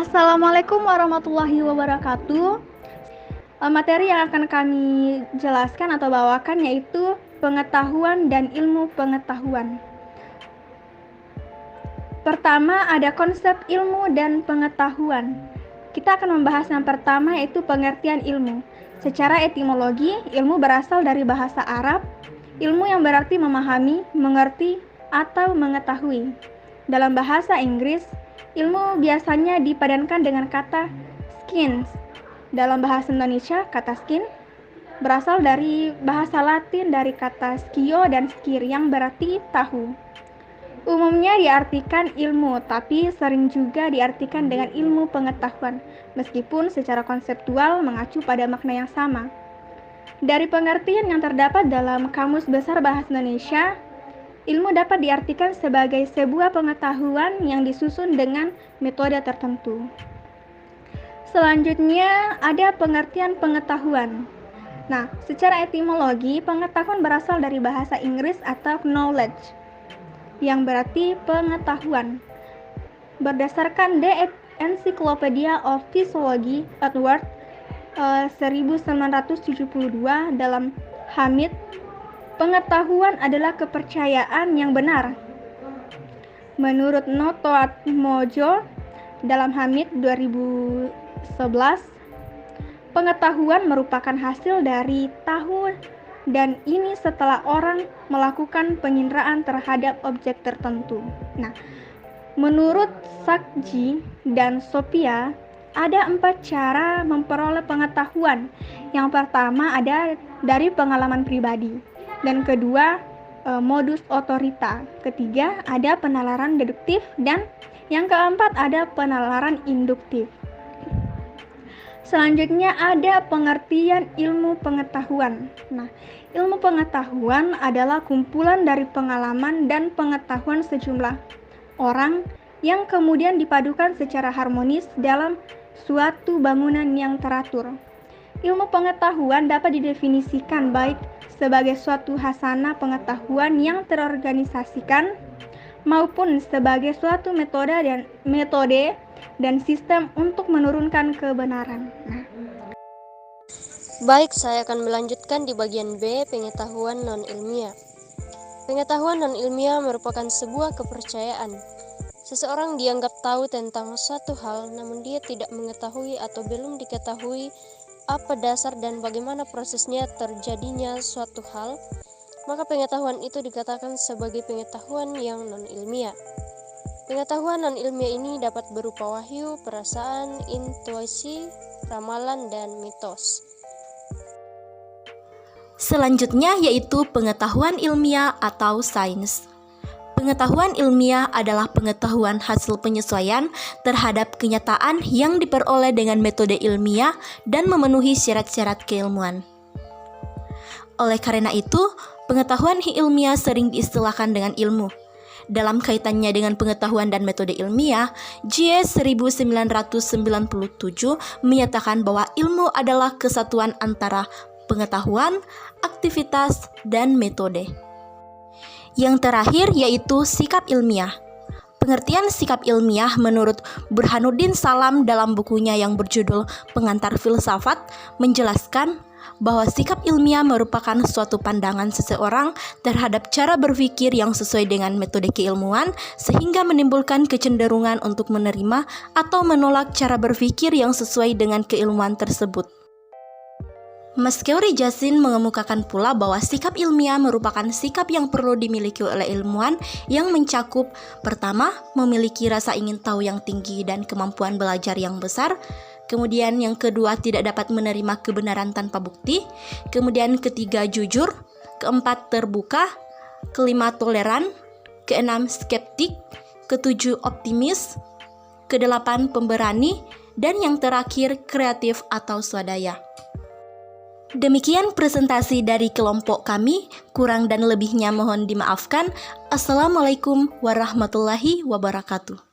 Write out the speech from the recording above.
Assalamualaikum warahmatullahi wabarakatuh. Materi yang akan kami jelaskan atau bawakan yaitu pengetahuan dan ilmu pengetahuan. Pertama, ada konsep ilmu dan pengetahuan. Kita akan membahas yang pertama yaitu pengertian ilmu. Secara etimologi, ilmu berasal dari bahasa Arab, ilmu yang berarti memahami, mengerti, atau mengetahui. Dalam bahasa Inggris, ilmu biasanya dipadankan dengan kata skins. Dalam bahasa Indonesia, kata skin berasal dari bahasa Latin dari kata skio dan skir yang berarti tahu. Umumnya diartikan ilmu, tapi sering juga diartikan dengan ilmu pengetahuan, meskipun secara konseptual mengacu pada makna yang sama. Dari pengertian yang terdapat dalam Kamus Besar Bahasa Indonesia, ilmu dapat diartikan sebagai sebuah pengetahuan yang disusun dengan metode tertentu. Selanjutnya ada pengertian pengetahuan. Nah, secara etimologi, pengetahuan berasal dari bahasa Inggris atau knowledge, yang berarti pengetahuan. Berdasarkan The Encyclopedia of Physiology, Edward 1972 dalam Hamid, pengetahuan adalah kepercayaan yang benar. Menurut Noto Atmojo dalam Hamid 2011, pengetahuan merupakan hasil dari tahu dan ini setelah orang melakukan penginderaan terhadap objek tertentu. Nah, menurut Sakji dan Sophia, ada 4 cara memperoleh pengetahuan. Yang pertama ada dari pengalaman pribadi. Dan kedua, modus otorita. Ketiga, ada penalaran deduktif. Dan yang keempat, ada penalaran induktif. Selanjutnya ada pengertian ilmu pengetahuan. Nah, ilmu pengetahuan adalah kumpulan dari pengalaman dan pengetahuan sejumlah orang yang kemudian dipadukan secara harmonis dalam suatu bangunan yang teratur. Ilmu pengetahuan dapat didefinisikan baik sebagai suatu hasanah pengetahuan yang terorganisasikan maupun sebagai suatu metode dan sistem untuk menurunkan kebenaran. Baik, saya akan melanjutkan di bagian B, pengetahuan non-ilmiah. Pengetahuan non-ilmiah merupakan sebuah kepercayaan. Seseorang dianggap tahu tentang suatu hal, namun dia tidak mengetahui atau belum diketahui apa dasar dan bagaimana prosesnya terjadinya suatu hal, maka pengetahuan itu dikatakan sebagai pengetahuan yang non-ilmiah. Pengetahuan non-ilmiah ini dapat berupa wahyu, perasaan, intuisi, ramalan, dan mitos. Selanjutnya yaitu pengetahuan ilmiah atau sains. Pengetahuan ilmiah adalah pengetahuan hasil penyesuaian terhadap kenyataan yang diperoleh dengan metode ilmiah dan memenuhi syarat-syarat keilmuan. Oleh karena itu, pengetahuan ilmiah sering diistilahkan dengan ilmu. Dalam kaitannya dengan pengetahuan dan metode ilmiah, J. 1997 menyatakan bahwa ilmu adalah kesatuan antara pengetahuan, aktivitas, dan metode. Yang terakhir yaitu sikap ilmiah. Pengertian sikap ilmiah menurut Burhanuddin Salam dalam bukunya yang berjudul Pengantar Filsafat menjelaskan bahwa sikap ilmiah merupakan suatu pandangan seseorang terhadap cara berpikir yang sesuai dengan metode keilmuan sehingga menimbulkan kecenderungan untuk menerima atau menolak cara berpikir yang sesuai dengan keilmuan tersebut. Maskeuri Jasin mengemukakan pula bahwa sikap ilmiah merupakan sikap yang perlu dimiliki oleh ilmuwan yang mencakup pertama, memiliki rasa ingin tahu yang tinggi dan kemampuan belajar yang besar. Kemudian yang kedua, tidak dapat menerima kebenaran tanpa bukti. Kemudian ketiga, jujur. Keempat, terbuka. Kelima, toleran. Keenam, skeptik. Ketujuh, optimis. Kedelapan, pemberani. Dan yang terakhir, kreatif atau swadaya. Demikian presentasi dari kelompok kami, kurang dan lebihnya mohon dimaafkan. Assalamualaikum warahmatullahi wabarakatuh.